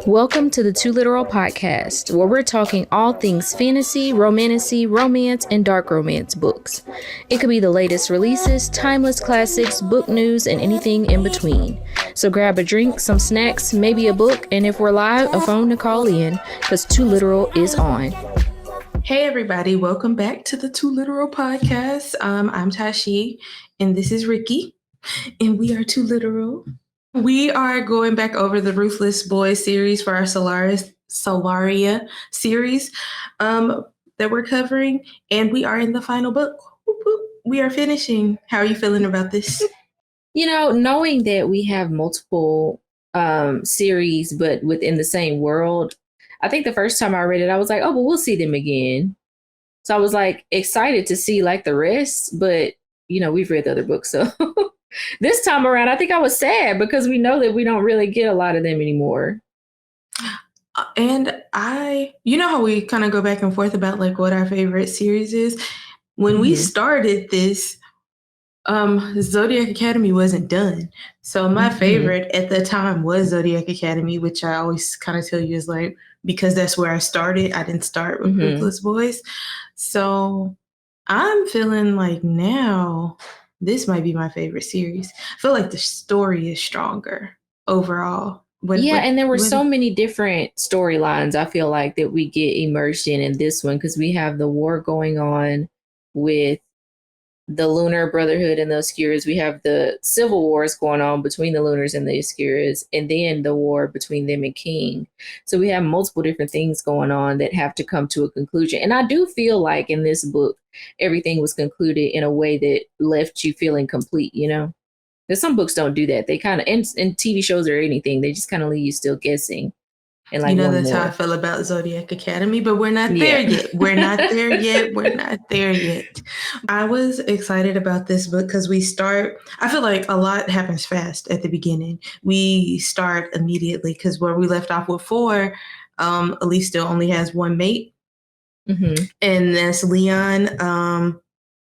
Welcome to the Two Literal Podcast, where we're talking all things fantasy, romantasy, romance, and dark romance books. It could be the latest releases, timeless classics, book news, and anything in between. So grab a drink, some snacks, maybe a book, and if we're live, a phone to call in, because Two Literal is on. Hey everybody, welcome back to the Two Literal Podcast. I'm Tashee, and this is Ricki, and we are Two Literal. We are going back over the Ruthless Boys series for our Solaria series that we're covering, and we are in the final book. Whoop, whoop. We are finishing. How are you feeling about this? You know, knowing that we have multiple series, but within the same world, I think the first time I read it, I was like, oh, but we'll see them again. So I was like excited to see like the rest, but you know, we've read the other books, so this time around, I think I was sad because we know that we don't really get a lot of them anymore. And you know how we kind of go back and forth about like what our favorite series is? When we started this, Zodiac Academy wasn't done. So my favorite at the time was Zodiac Academy, which I always kind of tell you is like, because that's where I started. I didn't start with Ruthless Boys. So I'm feeling like now this might be my favorite series. I feel like the story is stronger overall. And there were so many different storylines, I feel like, that we get immersed in this one, because we have the war going on with the Lunar Brotherhood and the Oscuras. We have the civil wars going on between the Lunars and the Oscuras, and then the war between them and King. So we have multiple different things going on that have to come to a conclusion. And I do feel like in this book, everything was concluded in a way that left you feeling complete, you know? Because some books don't do that. They kind of, in TV shows or anything, they just kind of leave you still guessing. And like, you know, that's how I feel about Zodiac Academy, but we're not there yet. We're not there yet. We're not there yet. I was excited about this book because I feel like a lot happens fast at the beginning. We start immediately because where we left off with 4, Elise still only has one mate. And that's Leon.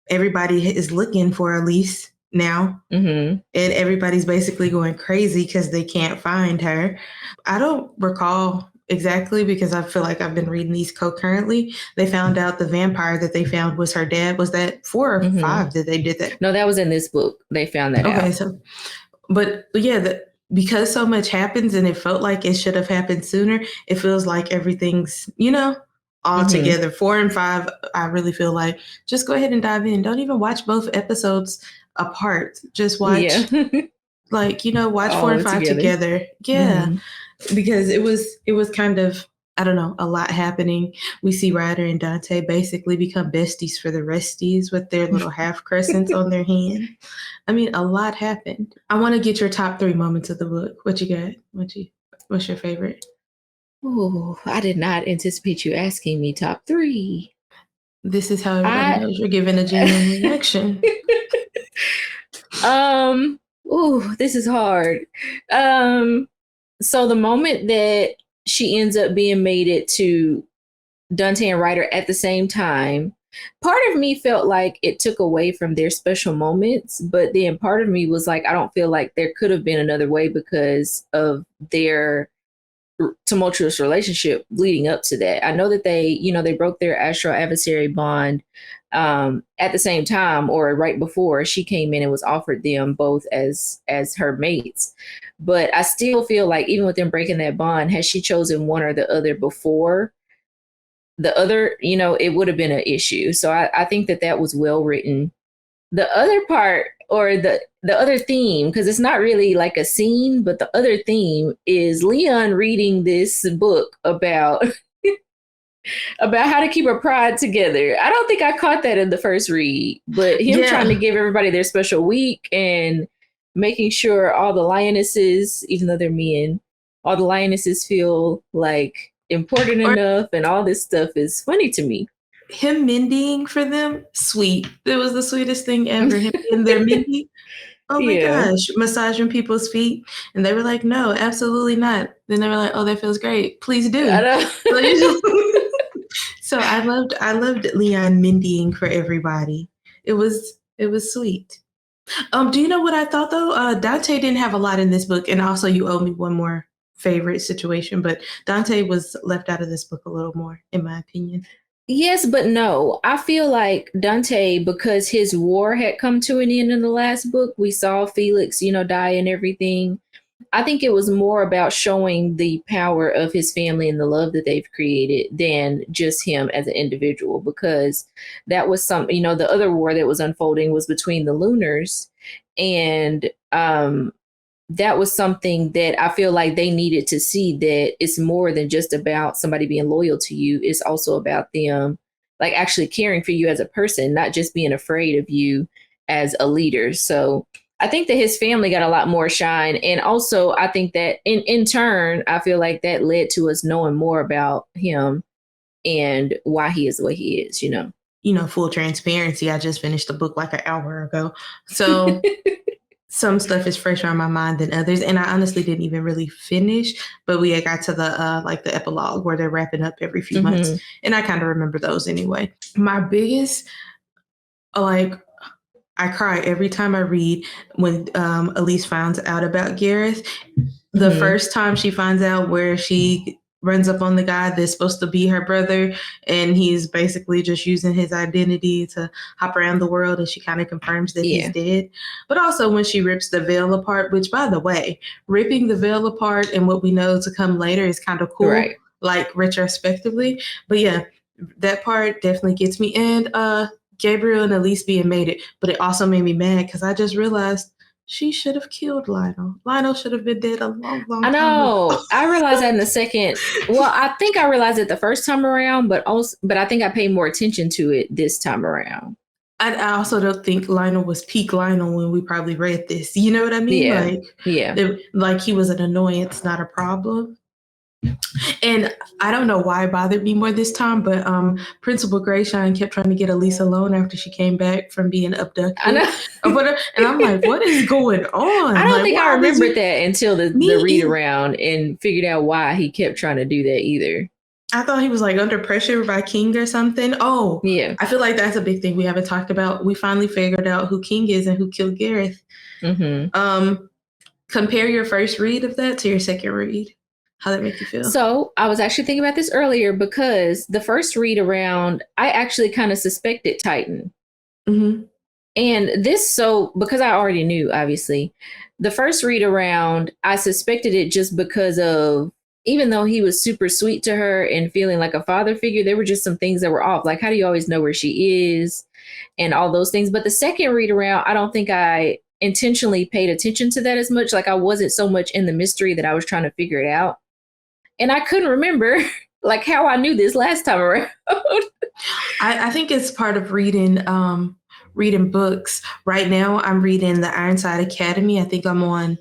Everybody is looking for Elise now. And everybody's basically going crazy because they can't find her. I don't recall exactly because I feel like I've been reading these concurrently. They found out the vampire that they found was her dad. Was that 4 or 5 that they did that? No, that was in this book. They found that out. Okay, so, but yeah, because so much happens and it felt like it should have happened sooner, it feels like everything's, you know, all together. 4 and 5, I really feel like just go ahead and dive in. Don't even watch both episodes apart. Just watch, like, you know, watch all 4 and 5 together. Yeah, because it was kind of, I don't know, a lot happening. We see Ryder and Dante basically become besties for the resties with their little half crescents on their hand. I mean, a lot happened. I want to get your top 3 moments of the book. What you got? What's your favorite? Oh, I did not anticipate you asking me top 3. This is how everybody knows you're giving a genuine reaction. This is hard. So the moment that she ends up being mated to Dante and Ryder at the same time, part of me felt like it took away from their special moments, but then part of me was like, I don't feel like there could have been another way because of their tumultuous relationship leading up to that. I know that they broke their astral adversary bond at the same time, or right before she came in and was offered them both as her mates. But I still feel like even with them breaking that bond, had she chosen one or the other before the other, you know, it would have been an issue. So I think that was well written. The other part, or the other theme, because it's not really like a scene, but the other theme is Leon reading this book about how to keep a pride together. I don't think I caught that in the first read, but him trying to give everybody their special week and making sure all the lionesses, even though they're men, all the lionesses feel like important enough, and all this stuff is funny to me. Him mending for them, sweet. It was the sweetest thing ever. Him in their mending. Oh my gosh, massaging people's feet. And they were like, no, absolutely not. Then they were like, oh, that feels great. Please do. I know. So I loved Leon mending for everybody. It was sweet. Do you know what I thought though? Dante didn't have a lot in this book, and also you owe me one more favorite situation, but Dante was left out of this book a little more, in my opinion. Yes, but no. I feel like Dante, because his war had come to an end in the last book, we saw Felix, die and everything. I think it was more about showing the power of his family and the love that they've created than just him as an individual, because that was the other war that was unfolding was between the Lunars. And that was something that I feel like they needed to see, that it's more than just about somebody being loyal to you. It's also about them like actually caring for you as a person, not just being afraid of you as a leader. So I think that his family got a lot more shine. And also I think that in turn, I feel like that led to us knowing more about him and why he is the way he is, Full transparency. I just finished the book like an hour ago. So some stuff is fresher on my mind than others. And I honestly didn't even really finish, but we got to the the epilogue where they're wrapping up every few months. And I kind of remember those anyway. My biggest, I cry every time I read when Elise finds out about Gareth. The first time she finds out, where she runs up on the guy that's supposed to be her brother, and he's basically just using his identity to hop around the world, and she kind of confirms that he's dead. But also when she rips the veil apart, which, by the way, ripping the veil apart and what we know to come later is kind of cool, right? Like retrospectively. But yeah, that part definitely gets me. And Gabriel and Elise being mated, but it also made me mad because I just realized she should have killed Lionel. Lionel should have been dead a long, long time ago. I know. I realized that in the second. Well, I think I realized it the first time around, but I think I paid more attention to it this time around. I also don't think Lionel was peak Lionel when we probably read this. You know what I mean? Yeah. Like he was an annoyance, not a problem. And I don't know why it bothered me more this time, but Principal Grayshine kept trying to get Elise alone after she came back from being abducted. I know. And I'm like, what is going on? I don't think I remembered that until the read around and figured out why he kept trying to do that either. I thought he was like under pressure by King or something. Oh, yeah. I feel like that's a big thing we haven't talked about. We finally figured out who King is and who killed Gareth. Compare your first read of that to your second read. How'd that make you feel? So I was actually thinking about this earlier, because the first read around, I actually kind of suspected Titan. And because I already knew, obviously, the first read around, I suspected it just because of, even though he was super sweet to her and feeling like a father figure, there were just some things that were off. Like, how do you always know where she is and all those things? But the second read around, I don't think I intentionally paid attention to that as much. Like, I wasn't so much in the mystery that I was trying to figure it out. And I couldn't remember like how I knew this last time around. I think it's part of reading books. Right now, I'm reading the Ironside Academy. I think I'm on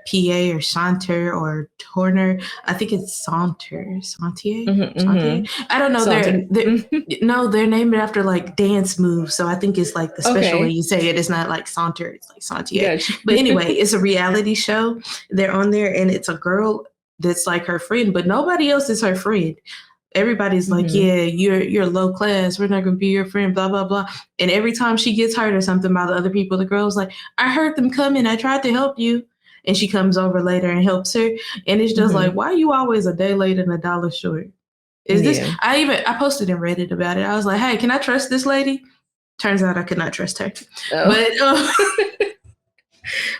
PA or Saunter or Turner. I think it's Saunter. Sauntier? I don't know. They're named after like dance moves. So I think it's like the special way you say it. It's not like Saunter. It's like Sauntier. Gotcha. But anyway, it's a reality show. They're on there, and it's a girl that's like her friend, but nobody else is her friend. Everybody's like, yeah, you're low class. We're not going to be your friend, blah, blah, blah. And every time she gets hurt or something by the other people, the girl's like, I heard them coming. I tried to help you. And she comes over later and helps her. And it's just like, why are you always a day late and $1 short? This? I posted in Reddit about it. I was like, hey, can I trust this lady? Turns out I could not trust her. But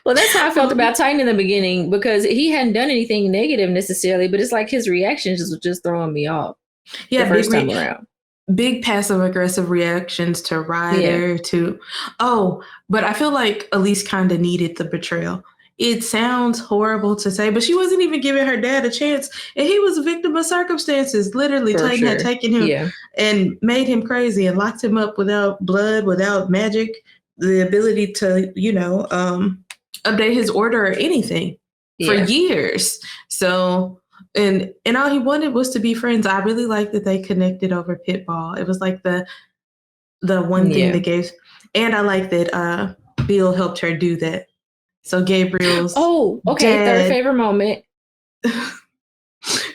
well, that's how I felt about Titan in the beginning, because he hadn't done anything negative necessarily, but it's like his reactions was just throwing me off. Yeah, the first time around. Big passive aggressive reactions to Ryder but I feel like Elise kind of needed the betrayal. It sounds horrible to say, but she wasn't even giving her dad a chance, and he was a victim of circumstances. Literally, Titan had taken him and made him crazy and locked him up without blood, without magic, the ability to, update his order or anything for years. So, and all he wanted was to be friends. I really like that they connected over Pitball. It was like the one thing that gave, and I like that Bill helped her do that. So Gabriel's third favorite moment. I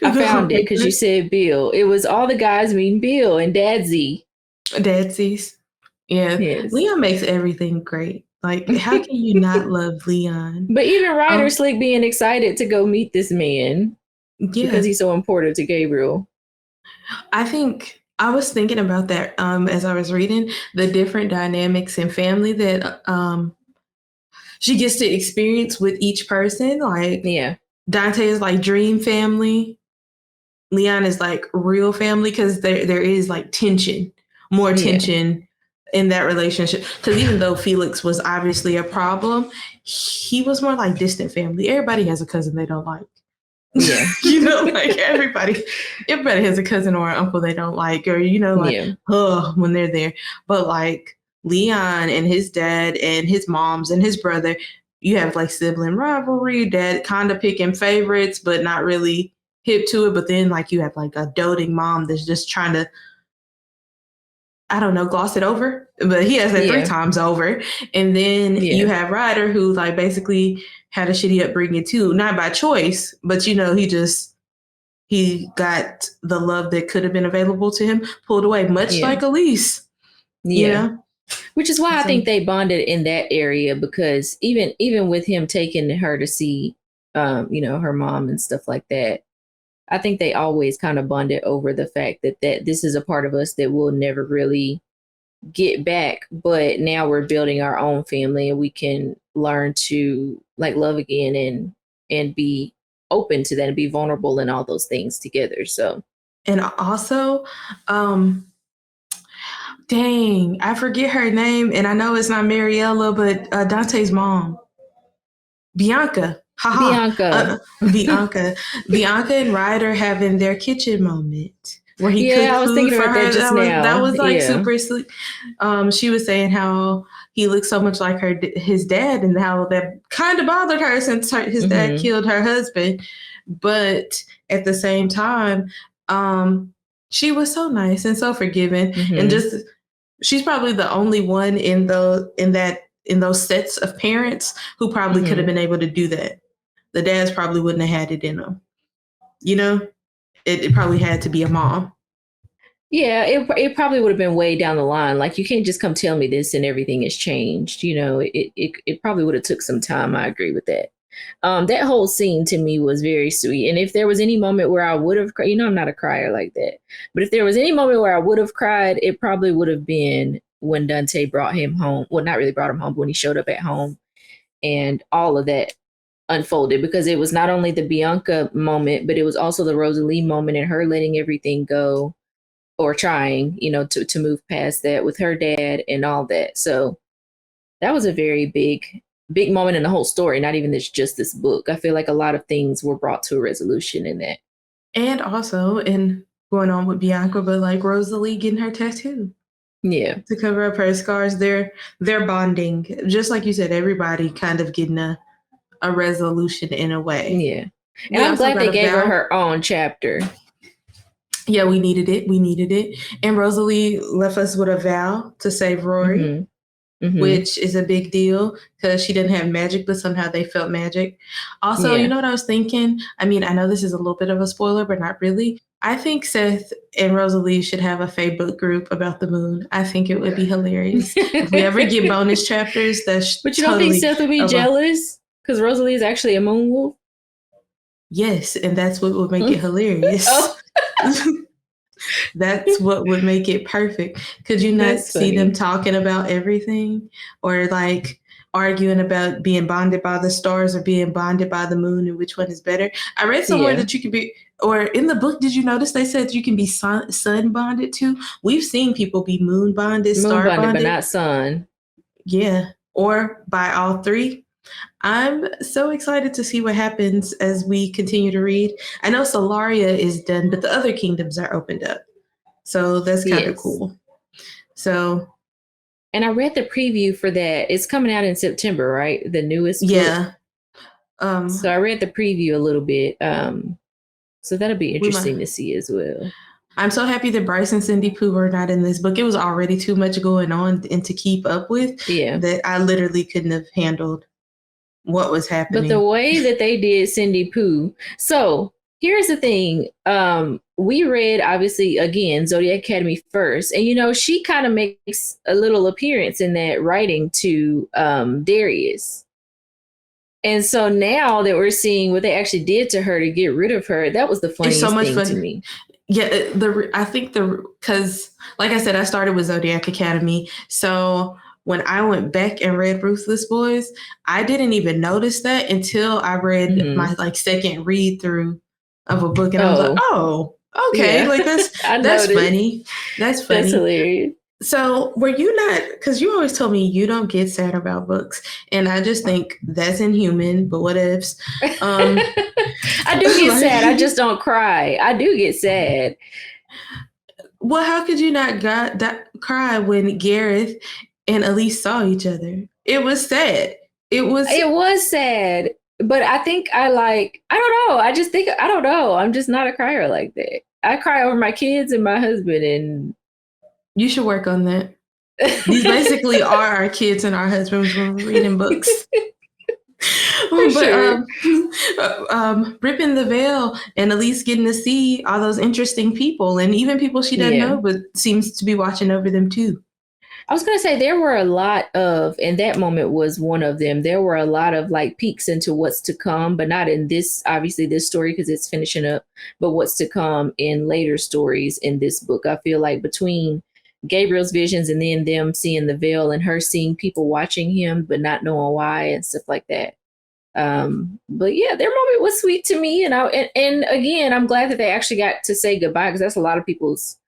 found it because you said Bill. It was all the guys meeting Bill and Dadsy. Dadsies. Yeah. Yes. Leon makes everything great. Like, how can you not love Leon? But even Ryder Slick being excited to go meet this man. because Yeah. he's so important to Gabriel. I think I was thinking about that as I was reading the different dynamics in family that she gets to experience with each person. Like Yeah. Dante is like dream family. Leon is like real family because there is like tension, more Yeah. tension in that relationship. Because even though Felix was obviously a problem, he was more like distant family. Everybody has a cousin they don't like. Yeah. You know, like everybody has a cousin or an uncle they don't like, or you know, like Yeah. when they're there. But like Leon and his dad and his moms and his brother, you have like sibling rivalry, dad kind of picking favorites, but not really hip to it. But then like you have like a doting mom that's just trying to, I don't know, gloss it over. But he has that three Yeah. times over. And then you Yeah. have Ryder who like basically had a shitty upbringing too, not by choice, but you know, he got the love that could have been available to him pulled away, much Yeah. like Elise, you Yeah. know? Which is why I So, think they bonded in that area, because even with him taking her to see her mom and stuff like that, I think they always kind of bonded over the fact that this is a part of us that we'll never really get back, but now we're building our own family and we can learn to like love again and be open to that and be vulnerable and all those things together. So and also, dang, I forget her name, and I know it's not Mariella, but Dante's mom, Bianca. Haha. Bianca. Bianca. Bianca and Ryder having their kitchen moment where he Yeah, cooked I was food thinking for about that her. just That now. was like Yeah. super sweet. She was saying how he looked so much like his dad, and how that kind of bothered her since his dad Mm-hmm. killed her husband. But at the same time, she was so nice and so forgiving, and Mm-hmm. just she's probably the only one in those sets of parents who probably could have Mm-hmm. been able to do that. The dads probably wouldn't have had it in them. You know, it probably had to be a mom. Yeah, it probably would have been way down the line. Like, you can't just come tell me this and everything has changed. It probably would have took some time. I agree with that. That whole scene to me was very sweet. And if there was any moment where I would have, I'm not a crier like that, but if there was any moment where I would have cried, it probably would have been when Dante brought him home. Well, not really brought him home, but when he showed up at home and all of that unfolded, because it was not only the Bianca moment, but it was also the Rosalie moment and her letting everything go, or trying, to move past that with her dad and all that. So that was a very big moment in the whole story, not even just this book. I feel like a lot of things were brought to a resolution in that. And also, in going on with Bianca, but like Rosalie getting her tattoo Yeah. to cover up her scars. They're bonding. Just like you said, everybody kind of getting a resolution in a way. Yeah. And We I'm also glad got they a gave her vow. her own chapter. Yeah, we needed it. We needed it. And Rosalie left us with a vow to save Rory, Mm-hmm. which is a big deal because she didn't have magic, but somehow they felt magic. Also, you Yeah. know what I was thinking? I mean, I know this is a little bit of a spoiler, but not really. I think Seth and Rosalie should have a Fae book group about the moon. I think it would be hilarious. If we ever get bonus chapters, that's But you don't think totally Seth would be of a jealous? Because Rosalie is actually a moon wolf? yes, and that's what would make it hilarious. Oh, That's what would make it perfect. Could you not that's see them funny. talking about everything or like arguing about being bonded by the stars or being bonded by the moon and which one is better? I read somewhere Yeah. that you could be, or in the book, did you notice they said you can be sun bonded too? We've seen people be moon bonded, Moon star bonded, but bonded. not sun. Yeah. Or by all three. I'm so excited to see what happens as we continue to read. I know Solaria is done, but the other kingdoms are opened up. So that's kind of Yes. cool. So And I read the preview for that. It's coming out in September, right? The newest book. yeah, So I read the preview a little bit. So that'll be we might. interesting to see as well. I'm so happy that Bryce and Cindy Pooh were not in this book. It was already too much going on and to keep up with Yeah. that I literally couldn't have handled what was But the happening. way that they did Cindy Pooh. So here's the thing. We read, obviously, again, Zodiac Academy first. And, she kind of makes a little appearance in that writing to Darius. And so now that we're seeing what they actually did to her to get rid of her, that was the It's so funniest much thing to fun. me. Yeah, I think because like I said, I started with Zodiac Academy. So when I went back and read Ruthless Boys, I didn't even notice that until I read my like second read through of a book, and I was like, oh, okay, yeah. like that's I that's noticed. funny. That's That's funny. hilarious. So were you not, because you always told me you don't get sad about books, and I just think that's inhuman, but what ifs. I do get sad. I just don't cry. I do get sad. Well, how could you not cry when Gareth and Elise saw each other? It was sad. It was sad. But I think I don't know. I just think, I don't know. I'm just not a crier like that. I cry over my kids and my husband, and you should work on that. These basically are our kids and our husbands when we're reading books. For sure. Ripping the veil and at least getting to see all those interesting people, and even people she doesn't know, but seems to be watching over them too. I was going to say there were a lot of, and that moment was one of them. There were a lot of like peeks into what's to come, but not in this, obviously, this story because it's finishing up, but what's to come in later stories in this book. I feel like between Gabriel's visions and then them seeing the veil and her seeing people watching him, but not knowing why and stuff like that. But yeah, their moment was sweet to me. And again, I'm glad that they actually got to say goodbye because that's a lot of people's,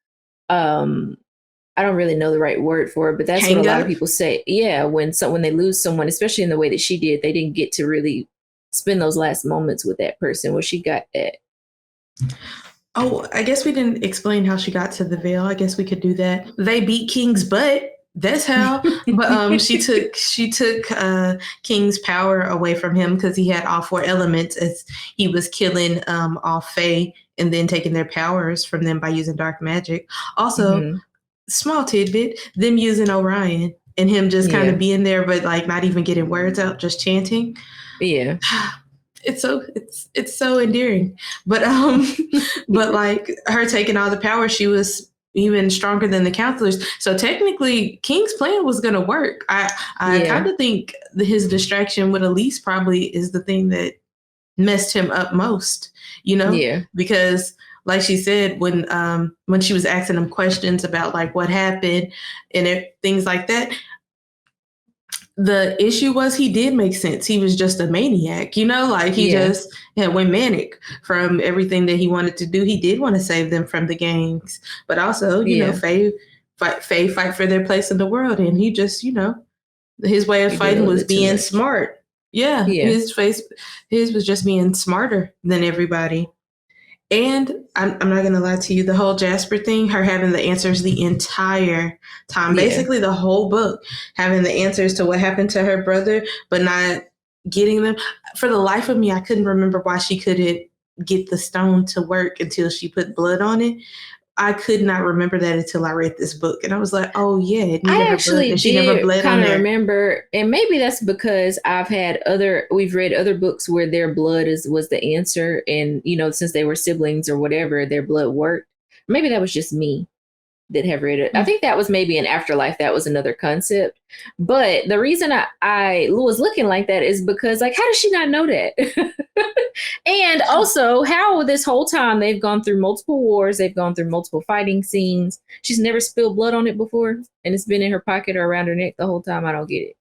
I don't really know the right word for it, but that's what a lot of people say. Yeah, when they lose someone, especially in the way that she did, they didn't get to really spend those last moments with that person. Well, she got that. Oh, I guess we didn't explain how she got to the veil. I guess we could do that. They beat King's butt. That's how. But she took King's power away from him because he had all four elements as he was killing all Fae and then taking their powers from them by using dark magic. Also, small tidbit, them using Orion and him just kind of being there, but like not even getting words out, just chanting. Yeah. It's so endearing. But but like her taking all the power, she was even stronger than the counselors. So technically King's plan was gonna work. I kind of think his distraction with Elise probably is the thing that messed him up most, because like she said, when she was asking him questions about like what happened and things like that, the issue was he did make sense. He was just a maniac, like he just went manic from everything that he wanted to do. He did want to save them from the gangs, but also, Fae fight for their place in the world. And he just, his way of fighting was being smart. Yeah. His was just being smarter than everybody. And I'm not going to lie to you, the whole Jasper thing, her having the answers the entire time, basically the whole book, having the answers to what happened to her brother, but not getting them. For the life of me, I couldn't remember why she couldn't get the stone to work until she put blood on it. I could not remember that until I read this book. And I was like, oh, yeah, it needed her blood. And she never bled on there. Remember, and maybe that's because we've read other books where their blood was the answer. And, since they were siblings or whatever, their blood worked. Maybe that was just me that have read it. I think that was maybe an Afterlife. That was another concept. But the reason I was looking like that is because, like, how does she not know that? And also, how this whole time they've gone through multiple wars, they've gone through multiple fighting scenes. She's never spilled blood on it before, and it's been in her pocket or around her neck the whole time. I don't get it.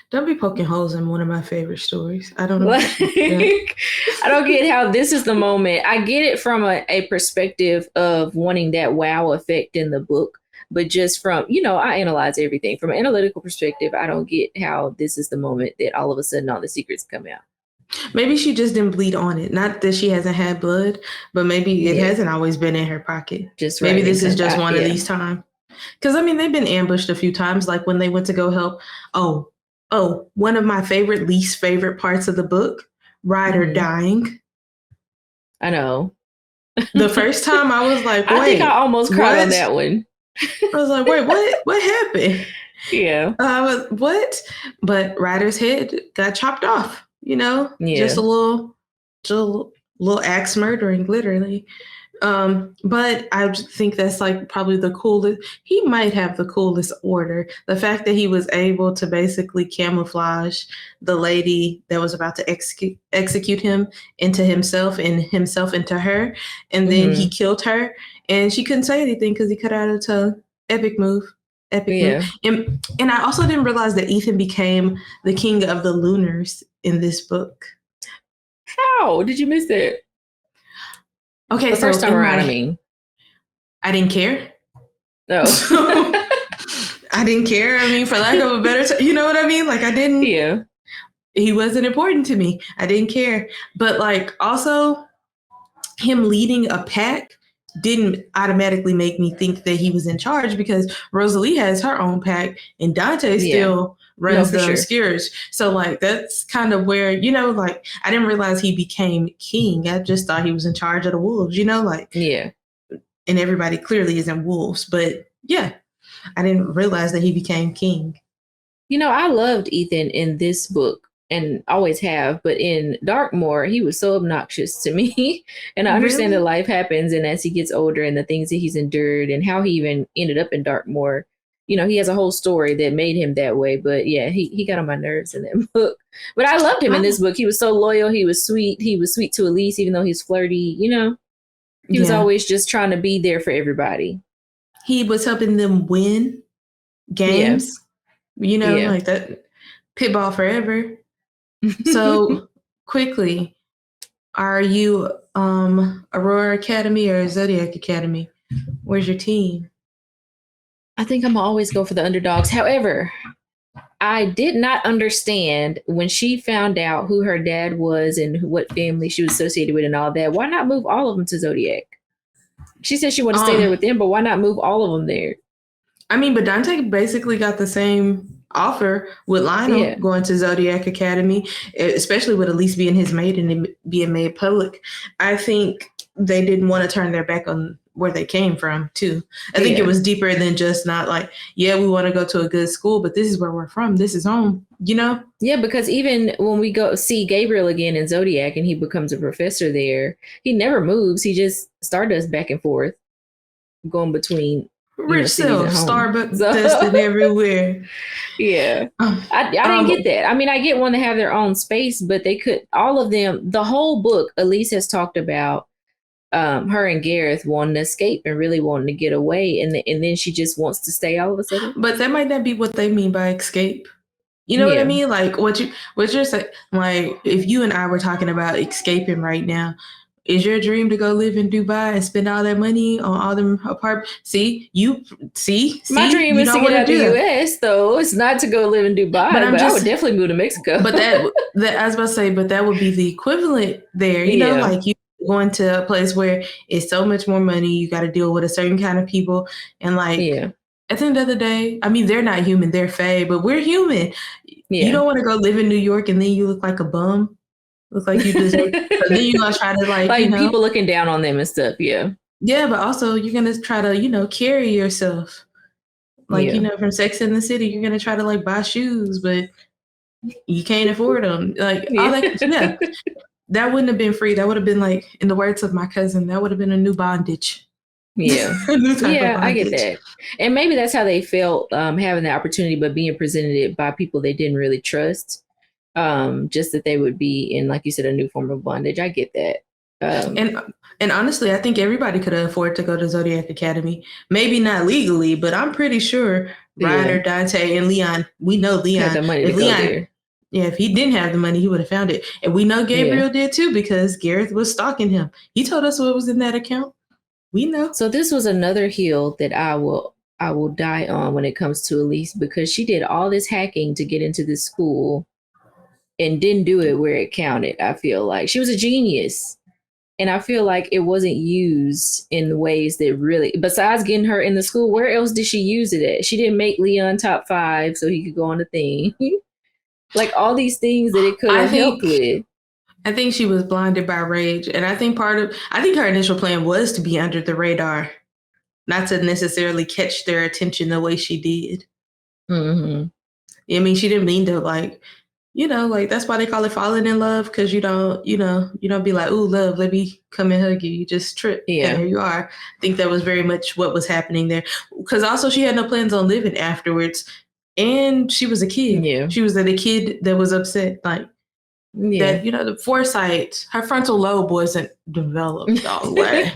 Don't be poking holes in one of my favorite stories. I don't know. I don't get how this is the moment. I get it from a perspective of wanting that wow effect in the book. But just from, I analyze everything. From an analytical perspective, I don't get how this is the moment that all of a sudden all the secrets come out. Maybe she just didn't bleed on it. Not that she hasn't had blood, but maybe it hasn't always been in her pocket. Maybe this is just one of these times. Because, they've been ambushed a few times, like when they went to go help. Oh, one of my least favorite parts of the book, Ryder dying. I know. The first time I was like, wait. I think I almost cried on that one. I was like, wait, what happened? Yeah. What? But Ryder's head got chopped off, just a little axe murdering, literally. But I think that's like probably the coolest. He might have the coolest order. The fact that he was able to basically camouflage the lady that was about to execute him into himself and himself into her, and then he killed her, and she couldn't say anything because he cut out her tongue. Epic move. Epic move. And I also didn't realize that Ethan became the king of the Lunars in this book. How did you miss that? Okay, the first time around, I didn't care. No. I didn't care. I mean, for lack of a better you know what I mean? Like, I didn't. Yeah. He wasn't important to me. I didn't care. But, like, also, him leading a pack didn't automatically make me think that he was in charge because Rosalie has her own pack and Dante still runs the Obscures. So, like, that's kind of where, you know, like, I didn't realize he became king. I just thought he was in charge of the wolves, you know, like. Yeah. And everybody clearly isn't wolves. But, yeah, I didn't realize that he became king. You know, I loved Ethan in this book and always have, but in Darkmoor, he was so obnoxious to me. And I understand that life happens, and as he gets older and the things that he's endured and how he even ended up in Darkmoor, you know, he has a whole story that made him that way. But yeah, he got on my nerves in that book. But I loved him in this book. He was so loyal. He was sweet. He was sweet to Elise, even though he's flirty, you know. He was always just trying to be there for everybody. He was helping them win games. You know, like that Pitball forever. So quickly, are you Aurora Academy or Zodiac Academy? Where's your team? I think I'm gonna always go for the underdogs. However, I did not understand when she found out who her dad was and what family she was associated with and all that. Why not move all of them to Zodiac? She said she wanted to stay there with them, but why not move all of them there? I mean, but Dante basically got the same offer with Lionel going to Zodiac Academy, especially with Elise being his maid and it being made public. I think they didn't want to turn their back on where they came from, too. I think it was deeper than just not like, yeah, we want to go to a good school, but this is where we're from. This is home, you know? Yeah, because even when we go see Gabriel again in Zodiac and he becomes a professor there, he never moves. He just stardust back and forth, going between rich self, Starbucks dusting everywhere. Yeah. I didn't get that. I mean, I get one to have their own space, but they could, all of them, the whole book, Elise has talked about her and Gareth wanting to escape and really wanting to get away. And then she just wants to stay all of a sudden. But that might not be what they mean by escape. You know what I mean? Like what you're saying, like if you and I were talking about escaping right now, is your dream to go live in Dubai and spend all that money on all them apartments? See. My dream is to get out of the US, though. It's not to go live in Dubai, but I would definitely move to Mexico. But that I was about to say, but that would be the equivalent there. You know, like you going to a place where it's so much more money. You got to deal with a certain kind of people, and like at the end of the day, I mean, they're not human; they're Fae, but we're human. You don't want to go live in New York and then you look like a bum. Look like you deserve. But then you're gonna try to like you know, people looking down on them and stuff. Yeah, but also you're gonna try to carry yourself. Like from Sex and the City, you're gonna try to like buy shoes, but you can't afford them. Like all that. That wouldn't have been free. That would have been like, in the words of my cousin, that would have been a new bondage. Yeah, I get that. And maybe that's how they felt having the opportunity, but being presented by people they didn't really trust. Just that they would be in, like you said, a new form of bondage. I get that. And honestly, I think everybody could afford to go to Zodiac Academy. Maybe not legally, but I'm pretty sure Ryder, Dante, and Leon. We know Leon. Had the money to go there. Yeah, if he didn't have the money, he would have found it. And we know Gabriel did too, because Gareth was stalking him. He told us what was in that account. We know. So this was another hill that I will die on when it comes to Elise, because she did all this hacking to get into this school and didn't do it where it counted. I feel like she was a genius. And I feel like it wasn't used in ways that really, besides getting her in the school, where else did she use it at? She didn't make Leon top 5 so he could go on the thing. Like all these things that it could have helped with. I think she was blinded by rage. And I think her initial plan was to be under the radar, not to necessarily catch their attention the way she did. Mm-hmm. I mean, she didn't mean to like You know, like that's why they call it falling in love, because you don't be like, ooh, love, let me come and hug you. You just trip, and Yeah. there you are. I think that was very much what was happening there. Because also she had no plans on living afterwards, and she was a kid. Yeah. She was the kid that was upset, like Yeah. that. The foresight, her frontal lobe wasn't developed all the way.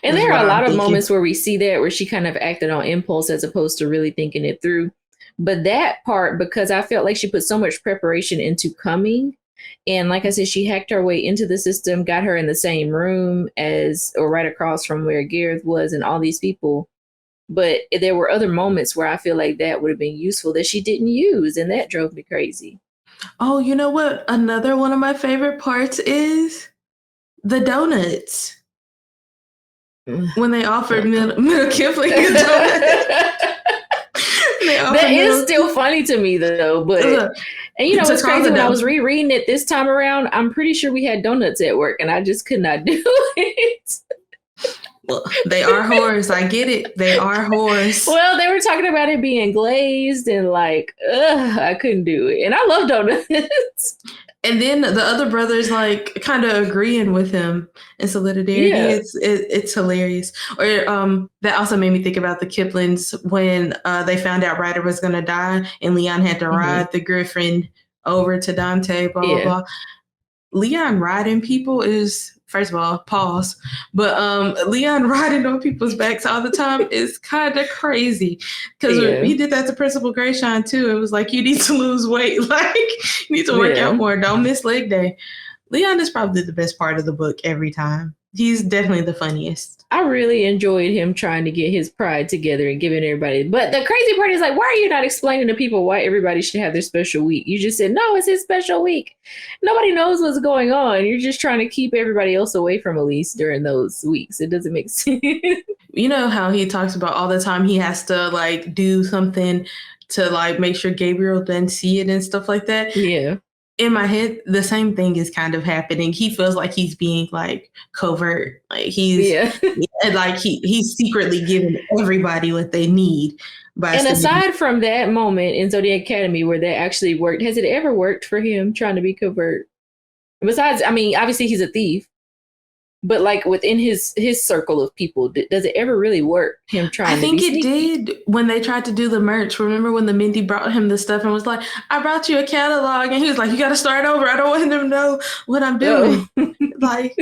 And Is there are what a I'm lot of thinking. moments where we see that where she kind of acted on impulse as opposed to really thinking it through. But that part, because I felt like she put so much preparation into coming. And like I said, she hacked her way into the system, got her in the same room as, or right across from where Gareth was and all these people. But there were other moments where I feel like that would have been useful that she didn't use. And that drove me crazy. Oh, you know what? Another one of my favorite parts is the donuts. When they offered Middle Kipling a donut. That is still funny to me though, but and you know what's crazy, when I was rereading it this time around, I'm pretty sure we had donuts at work and I just could not do it. Well, they are whores. I get it. They are whores. Well, they were talking about it being glazed and like, I couldn't do it. And I love donuts. And then the other brothers like kind of agreeing with him in solidarity. Yeah. It's hilarious. Or that also made me think about the Kiplings when they found out Ryder was gonna die and Leon had to ride the Griffin over to Dante. Blah blah blah. Leon riding people is, first of all, pause. But Leon riding on people's backs all the time is kind of crazy. Because he did that to Principal Grayshine too. It was like, you need to lose weight. Like, you need to work out more. Don't miss leg day. Leon is probably the best part of the book every time. He's definitely the funniest. I really enjoyed him trying to get his pride together and giving everybody. But the crazy part is like, why are you not explaining to people why everybody should have their special week? You just said, no, it's his special week. Nobody knows what's going on. You're just trying to keep everybody else away from Elise during those weeks. It doesn't make sense. You know how he talks about all the time he has to like do something to like make sure Gabriel doesn't see it and stuff like that? Yeah. In my head, the same thing is kind of happening. He feels like he's being like covert. Like he's like he's secretly giving everybody what they need. And aside from that moment in Zodiac Academy where that actually worked, has it ever worked for him trying to be covert? Besides, I mean, obviously he's a thief, but like within his circle of people, does it ever really work? Him trying? I think it did when they tried to do the merch. Remember when the Mindy brought him the stuff and was like, "I brought you a catalog," and he was like, "You got to start over. I don't want him to know what I'm doing." Like,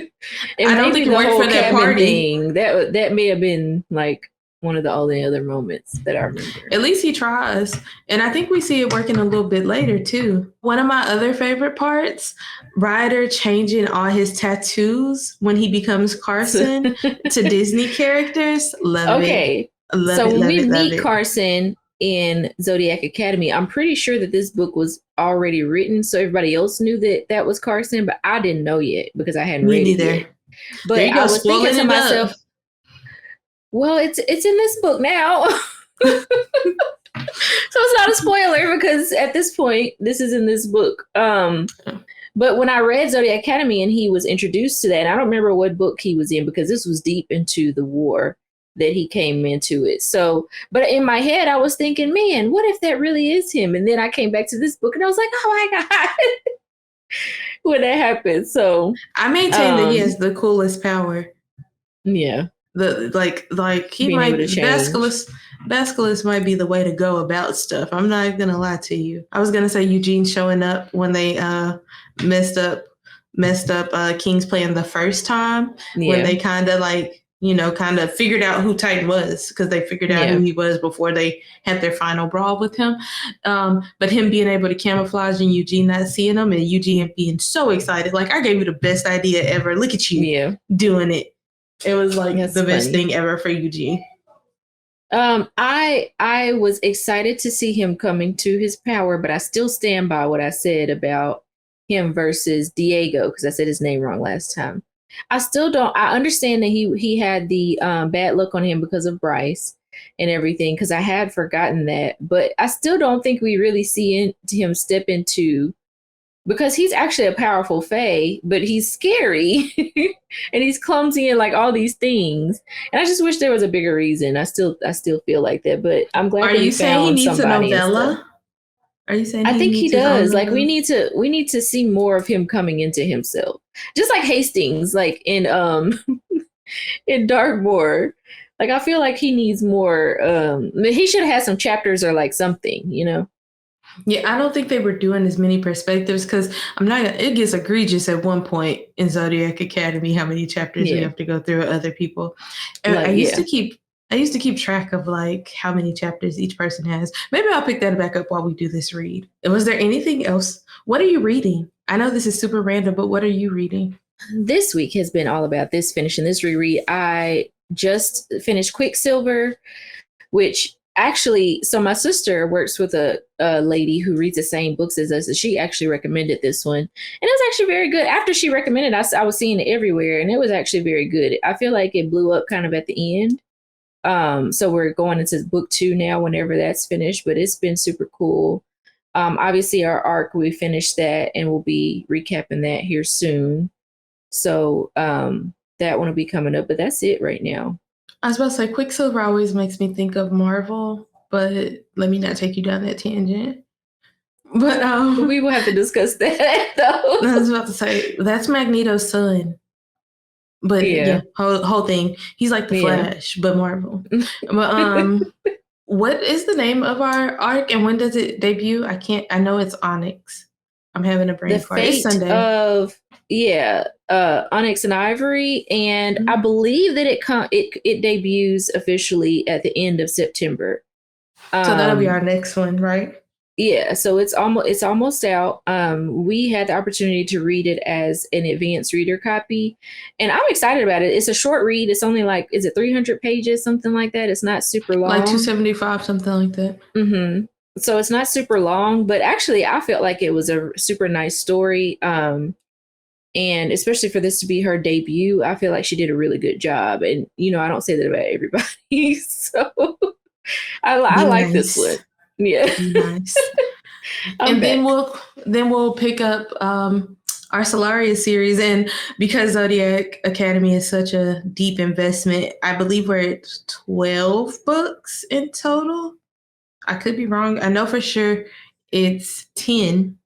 I don't think it worked for that party. Thing, that may have been like one of the only other moments that I remember. At least he tries. And I think we see it working a little bit later too. One of my other favorite parts, Ryder changing all his tattoos when he becomes Carson to Disney characters. Love it. So when we meet Carson in Zodiac Academy, I'm pretty sure that this book was already written, so everybody else knew that that was Carson, but I didn't know yet because I hadn't read it yet. But I was thinking to myself, well, it's in this book now. So it's not a spoiler because at this point, this is in this book. But when I read Zodiac Academy and he was introduced to that, and I don't remember what book he was in because this was deep into the war that he came into it. So, but in my head, I was thinking, man, what if that really is him? And then I came back to this book and I was like, oh my God. When that happened. So I maintain that he has the coolest power. Yeah. Like he might Basculus might be the way to go about stuff. I'm not gonna lie to you. I was gonna say Eugene showing up when they messed up King's Plan the first time, when they kind of figured out who Titan was, because they figured out who he was before they had their final brawl with him. But him being able to camouflage and Eugene not seeing him, and Eugene being so excited, like, I gave you the best idea ever. Look at you doing it. It was like the best thing ever for Eugene. I was excited to see him coming to his power, but I still stand by what I said about him versus Diego, because I said his name wrong last time. I still don't. I understand that he had the bad luck on him because of Bryce and everything, because I had forgotten that. But I still don't think we really see him step into, because he's actually a powerful Fae, but he's scary and he's clumsy and like all these things. And I just wish there was a bigger reason. I still feel like that, but I'm glad. Are you saying he needs a novella? Are you saying I he think he needs his own does. Like novella? we need to see more of him coming into himself. Just like Hastings, like in in Darkmoor. Like I feel like he needs more he should have had some chapters or like something, you know. Yeah, I don't think they were doing as many perspectives because I'm not. It gets egregious at one point in Zodiac Academy how many chapters we Yeah. have to go through with other people. I Like used yeah. to keep. I used to keep track of like how many chapters each person has. Maybe I'll pick that back up while we do this read. And was there anything else? What are you reading? I know this is super random, but what are you reading? This week has been all about this finishing this reread. I just finished Quicksilver, which actually, so my sister works with a lady who reads the same books as us, and she actually recommended this one, and it was actually very good. After she recommended, I was seeing it everywhere, and it was actually very good. I feel like it blew up kind of at the end. So we're going into book 2 now, whenever that's finished, but it's been super cool. Obviously, our arc, we finished that, and we'll be recapping that here soon. So that one will be coming up, but that's it right now. I was about to say Quicksilver always makes me think of Marvel, but let me not take you down that tangent. But We will have to discuss that though. I was about to say that's Magneto's son. But yeah, whole thing. He's like the Flash, but Marvel. But what is the name of our arc and when does it debut? I know it's Onyx. I'm having a brain fart. It's Sunday. Of Onyx and Ivory, and I believe that it debuts officially at the end of September. So that'll be our next one, right? Yeah, so it's almost out. We had the opportunity to read it as an advanced reader copy, and I'm excited about it. It's a short read. It's only like, is it 300 pages, something like that? It's not super long. Like 275, something like that. Mm-hmm. So it's not super long, but actually I felt like it was a super nice story. And especially for this to be her debut, I feel like she did a really good job. And, you know, I don't say that about everybody. So I like this one. Yeah. Nice. And then we'll pick up our Solaria series. And because Zodiac Academy is such a deep investment, I believe we're at 12 books in total. I could be wrong. I know for sure it's 10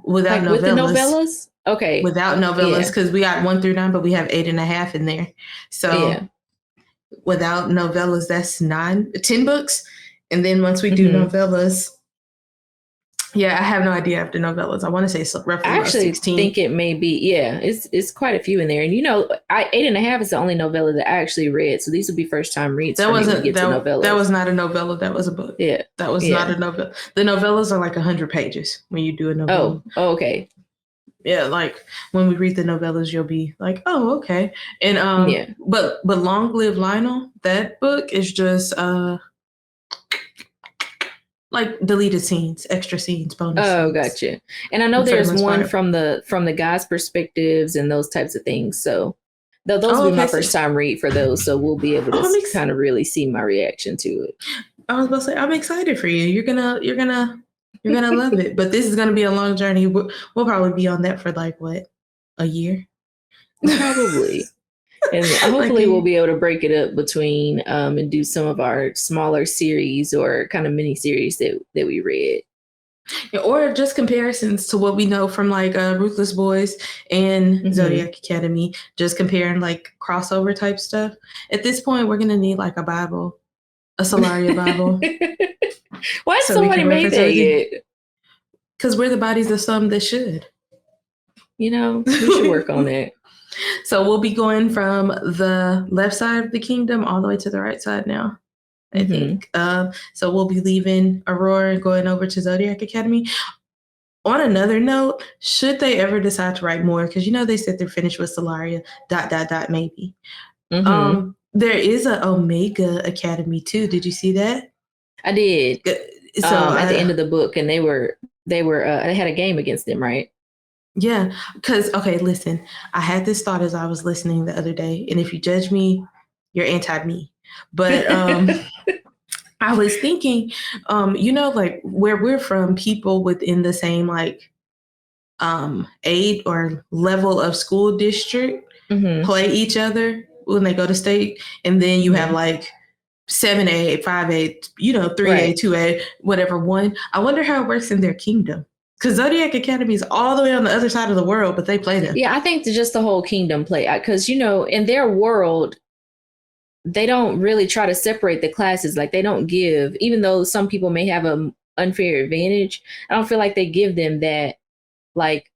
without novellas. With the novellas? Okay. Without novellas, because we got 1 through 9, but we have 8.5 in there. So without novellas, that's 10 books. And then once we do novellas, yeah, I have no idea after novellas. I want to say it's roughly about 16. I think it may be, it's quite a few in there. And you know, 8.5 is the only novella that I actually read. So these will be first time reads. That was not a novella. That was a book. Yeah. That was not a novella. The novellas are like 100 pages when you do a novella. Oh, okay. Yeah, like when we read the novellas, you'll be like, "Oh, okay." And but Long Live Lionel, that book is just like deleted scenes, extra scenes, bonus. Oh, gotcha. And I know there's one from the guys' perspectives and those types of things. So those will be my first time read for those. So we'll be able to kind of really see my reaction to it. I was about to say, I'm excited for you. You're gonna love it. But this is gonna be a long journey. We'll probably be on that for like what, a year? Probably. And hopefully we'll be able to break it up between and do some of our smaller series or kind of mini series that we read. Yeah, or just comparisons to what we know from like Ruthless Boys and Zodiac Academy. Just comparing like crossover type stuff. At this point, we're gonna need like a Bible, a Solaria Bible. Why has somebody made that yet? Because we're the bodies of some that should. You know, we should work on that. So we'll be going from the left side of the kingdom all the way to the right side now, I think. So we'll be leaving Aurora and going over to Zodiac Academy. On another note, should they ever decide to write more, because you know they said they're finished with Solaria, ... maybe. There is an Omega Academy too. Did you see that? I did. So at the end of the book, and they had a game against them, right? Yeah, because, okay, listen, I had this thought as I was listening the other day, and if you judge me, you're anti-me. But I was thinking, you know, like where we're from, people within the same like aid or level of school district play each other when they go to state, and then you have like 7A, 5A, 3A, Right. 2A, whatever one. I wonder how it works in their kingdom. Because Zodiac Academy is all the way on the other side of the world, but they play them. Yeah, I think just the whole kingdom play, because in their world, they don't really try to separate the classes. Like they don't give, even though some people may have an unfair advantage. I don't feel like they give them that like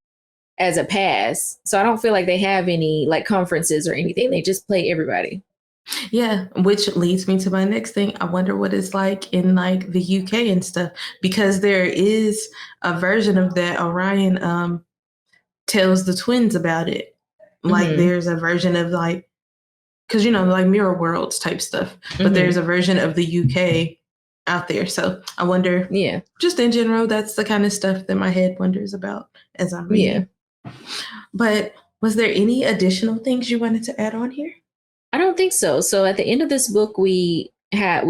as a pass. So I don't feel like they have any like conferences or anything. They just play everybody. Yeah, which leads me to my next thing. I wonder what it's like in like the UK and stuff, because there is a version of that. Orion tells the twins about it. Like Mm-hmm. there's a version of like, because like mirror worlds type stuff, but there's Mm-hmm. a version of the UK out there. So I wonder, Yeah. just in general, that's the kind of stuff that my head wonders about as I'm Yeah. reading. But was there any additional things you wanted to add on here? I don't think so. So at the end of this book, we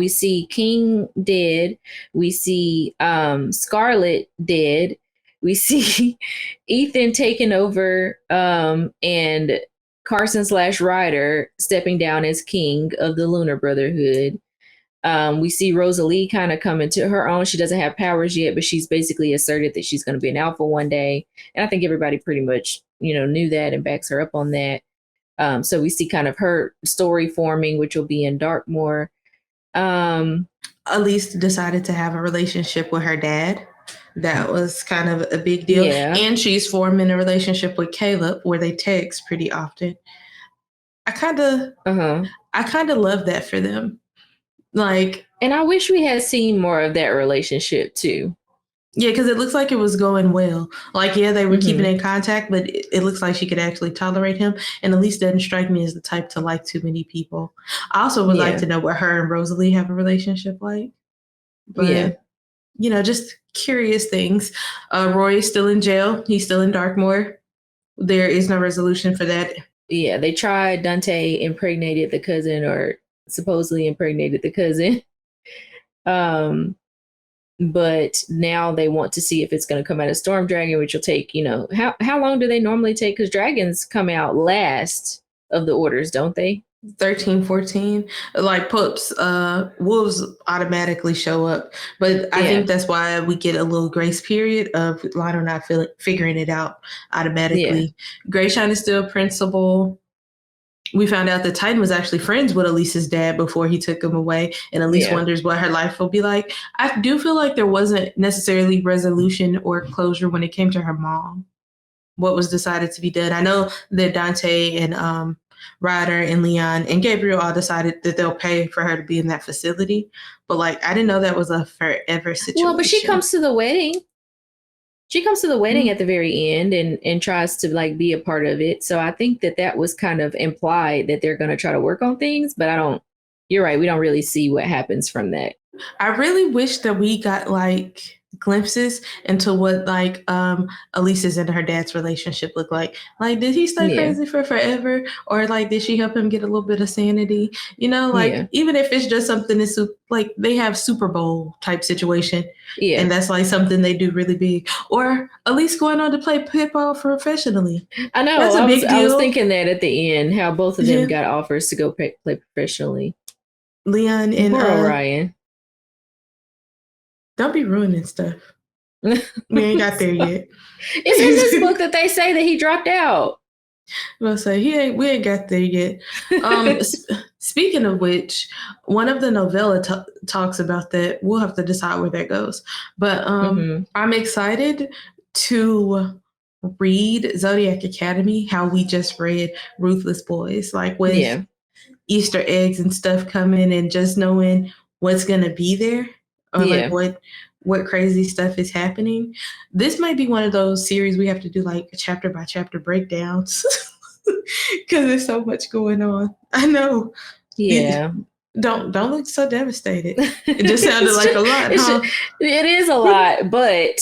see King dead, we see Scarlet dead, we see Ethan taking over, and Carson / Ryder stepping down as king of the Lunar Brotherhood. We see Rosalie kind of come into her own. She doesn't have powers yet, but she's basically asserted that she's going to be an alpha one day, and I think everybody pretty much knew that and backs her up on that. So we see kind of her story forming, which will be in Darkmoor. Elise decided to have a relationship with her dad. That was kind of a big deal. Yeah. And she's forming a relationship with Caleb where they text pretty often. I kind of love that for them. Like, and I wish we had seen more of that relationship too. Yeah, because it looks like it was going well. Like, yeah, they were keeping Mm-hmm. in contact, but it looks like she could actually tolerate him. And Elise doesn't strike me as the type to like too many people. I also would like to know what her and Rosalie have a relationship like. But, just curious things. Roy is still in jail. He's still in Darkmoor. There is no resolution for that. Yeah, they tried. Dante impregnated the cousin, or supposedly impregnated the cousin. But now they want to see if it's going to come out of Storm Dragon, which will take, how long do they normally take? Because dragons come out last of the orders, don't they? 13, 14, like pups, wolves automatically show up. But I think that's why we get a little grace period of Lionel not figuring it out automatically. Yeah. Greyshine is still principal. We found out that Titan was actually friends with Elise's dad before he took him away. And Elise wonders what her life will be like. I do feel like there wasn't necessarily resolution or closure when it came to her mom. What was decided to be done. I know that Dante and Ryder and Leon and Gabriel all decided that they'll pay for her to be in that facility. But like, I didn't know that was a forever situation. Well, but she comes to the wedding. She comes to the wedding at the very end and tries to like be a part of it. So I think that was kind of implied that they're going to try to work on things, but you're right. We don't really see what happens from that. I really wish that we got like glimpses into what like Elise's and her dad's relationship looked like. Like, did he stay crazy for forever, or like did she help him get a little bit of sanity? Even if it's just something that's like they have Super Bowl type situation, and that's like something they do really big, or Elise going on to play football professionally. I know. That's a big deal. I was thinking that at the end, how both of them got offers to go play professionally. Leon and poor Orion. Don't be ruining stuff. We ain't got there yet. It's in this book that they say that he dropped out. Well, say we ain't got there yet. Speaking of which, one of the novella talks about that. We'll have to decide where that goes. But I'm excited to read Zodiac Academy, how we just read Ruthless Boys, like with Easter eggs and stuff coming, and just knowing what's gonna be there, or like what crazy stuff is happening. This might be one of those series we have to do like chapter by chapter breakdowns because there's so much going on. I know. Yeah. Don't look so devastated. It just sounded like a lot, huh? It is a lot, but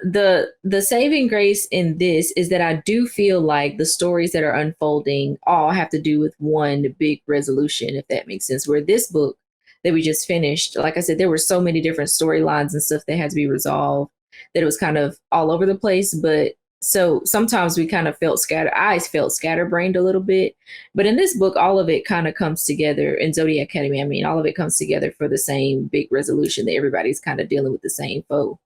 the saving grace in this is that I do feel like the stories that are unfolding all have to do with one big resolution, if that makes sense. Where this book that we just finished, like I said, there were so many different storylines and stuff that had to be resolved that it was kind of all over the place. But So sometimes we kind of felt scatterbrained a little bit. But in this book, all of it kind of comes together in Zodiac Academy. I mean, all of it comes together for the same big resolution that everybody's kind of dealing with the same foe.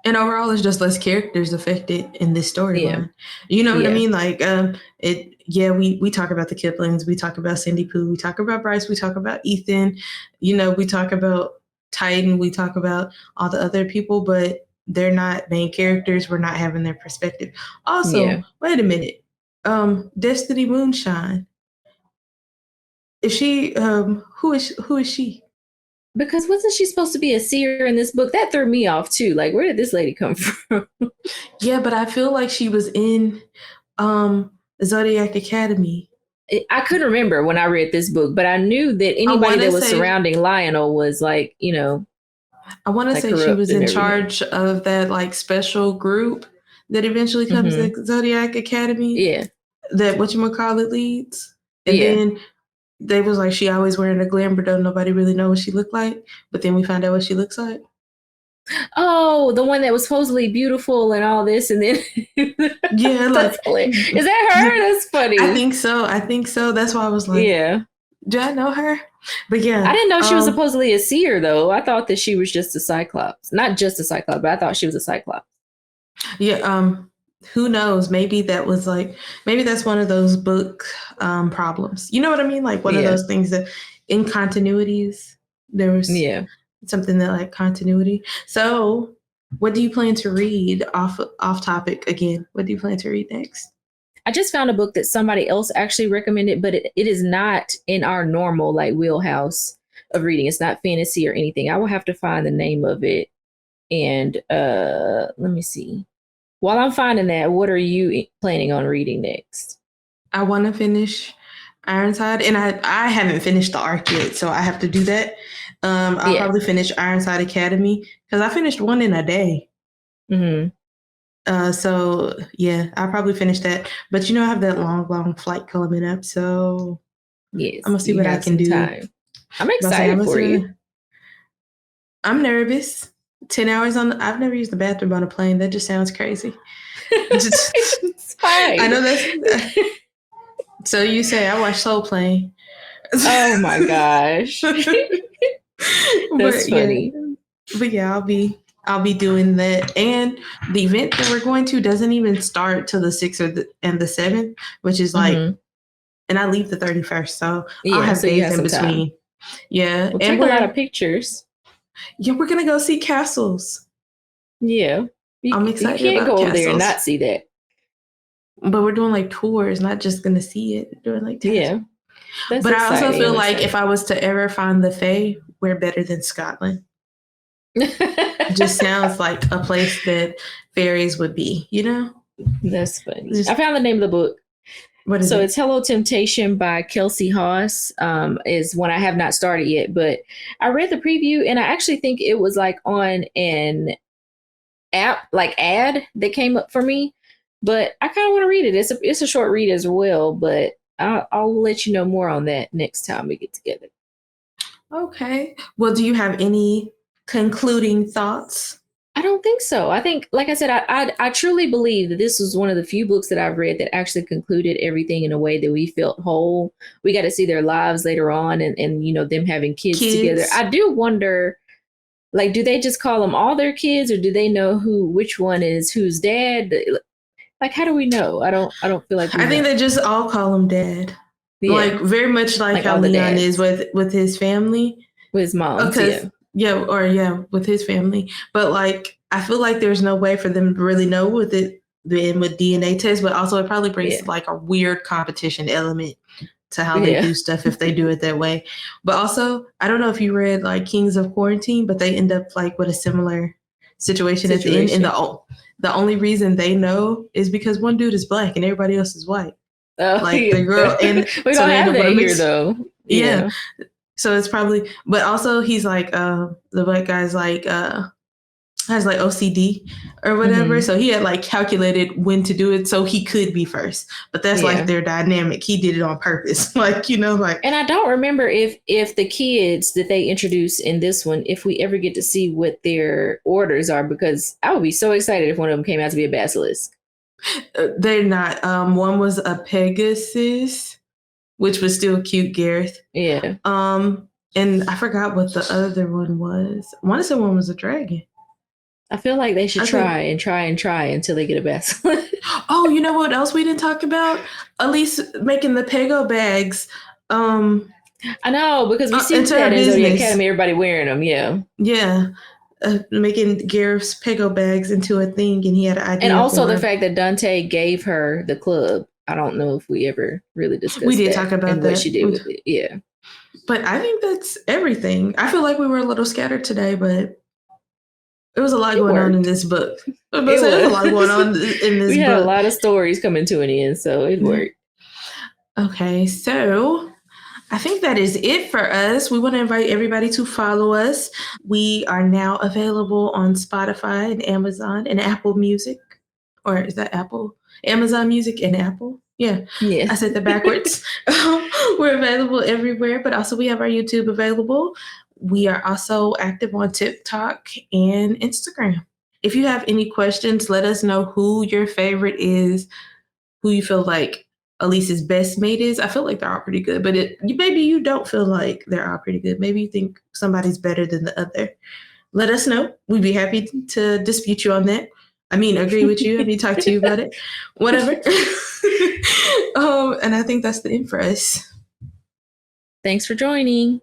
And overall, it's just less characters affected in this storyline. You know what I mean? Like, we talk about the Kiplings, we talk about Cindy Pooh, we talk about Bryce, we talk about Ethan, we talk about Titan, we talk about all the other people, but they're not main characters. We're not having their perspective. Also, wait a minute. Destiny Moonshine. Is she? Who is she? Because wasn't she supposed to be a seer in this book? That threw me off too. Like, where did this lady come from? Yeah, but I feel like she was in Zodiac Academy. I couldn't remember when I read this book, but I knew that anybody that was surrounding Lionel was like, I want to say she was in charge of that like special group that eventually comes to Zodiac Academy. Yeah. That whatchamacallit leads. And then they was like, she always wearing a glam, but don't nobody really know what she looked like. But then we found out what she looks like. Oh, the one that was supposedly beautiful and all this, and then yeah, like, is that her? That's funny. I think so. That's why I was like, do I know her? But yeah, I didn't know she was supposedly a seer though. I thought that she was just a Cyclops, not just a Cyclops, but I thought she was a Cyclops. Yeah. Who knows? Maybe that's one of those book problems. You know what I mean? Like one of those things that in continuities, there was something that like continuity. So what do you plan to read off topic again? What do you plan to read next? I just found a book that somebody else actually recommended, but it is not in our normal like wheelhouse of reading. It's not fantasy or anything. I will have to find the name of it. And let me see. While I'm finding that, what are you planning on reading next? I want to finish Ironside, and I haven't finished the arc yet, so I have to do that. I'll probably finish Ironside Academy because I finished one in a day. So yeah, I'll probably finish that. But I have that long flight coming up, so yes, I'm gonna see what I can do. Time. I'm excited for you. I'm nervous. 10 hours I've never used the bathroom on a plane. That just sounds crazy. It's fine. I know that's. So you say I watch Soul Plane. Oh my gosh. That's funny. But yeah, I'll be doing that. And the event that we're going to doesn't even start till the 6th and the 7th, which is like, and I leave the 31st. So I'll have days in between. Time. Yeah. We'll take a lot of pictures. Yeah, we're going to go see castles. Yeah. I'm excited. You can't go over there and not see that. But we're doing like tours, not just going to see it. We're doing like tests. Yeah. But I also feel like if I was to ever find the Fae, we're better than Scotland. It just sounds like a place that fairies would be, That's funny. I found the name of the book. What is it? So it's Hello Temptation by Kelsey Haas. Is one I have not started yet, but I read the preview and I actually think it was like on an app, like ad that came up for me. But I kind of want to read it. It's a short read as well, but I'll let you know more on that next time we get together. Okay. Well, do you have any concluding thoughts? I don't think so. I think, like I said, I truly believe that this was one of the few books that I've read that actually concluded everything in a way that we felt whole. We got to see their lives later on and them having kids together. I do wonder, like, do they just call them all their kids or do they know which one is whose dad? Like, how do we know? I don't feel like I think they just all call him dad. Yeah. Like very much like how Leon is with his family. With his mom. With his family. But like I feel like there's no way for them to really know with DNA tests, but also it probably brings like a weird competition element to how they do stuff if they do it that way. But also, I don't know if you read like Kings of Quarantine, but they end up like with a similar situation at the end. And the only reason they know is because one dude is black and everybody else is white. Like the girl, and we don't have that here though. Yeah. So it's probably, but also he's like, the black guy's like, has like OCD or whatever. So he had like calculated when to do it so he could be first. But that's like their dynamic. He did it on purpose. Like. And I don't remember if the kids that they introduce in this one, if we ever get to see what their orders are, because I would be so excited if one of them came out to be a basilisk. They're not. One was a Pegasus, which was still cute, Gareth. Yeah. And I forgot what the other one was. I want to say one was a dragon. I feel like they should try until they get a best. Oh, you know what else we didn't talk about? Elise making the Pego bags. I know, because we see that in Zodiac Academy, everybody wearing them. Yeah. Yeah. Making Gareth's Pego bags into a thing, and he had an idea. And also the fact that Dante gave her the club. I don't know if we ever really discussed we did talk about and that. What she did with it. Yeah. But I think that's everything. I feel like we were a little scattered today, but there was a lot going on in this book. There's a lot going on in this book. We had a lot of stories coming to an end, so it worked. Okay, so I think that is it for us. We want to invite everybody to follow us. We are now available on Spotify and Amazon and Apple Music. Or is that Apple? Amazon Music and Apple? Yeah. I said that backwards. We're available everywhere, but also we have our YouTube available. We are also active on TikTok and Instagram. If you have any questions, let us know who your favorite is, who you feel like Elise's best mate is. I feel like they're all pretty good, but maybe you don't feel like they're all pretty good. Maybe you think somebody's better than the other. Let us know. We'd be happy to dispute you on that. I mean, agree with you. I mean, talk to you about it. Whatever. And I think that's the end for us. Thanks for joining.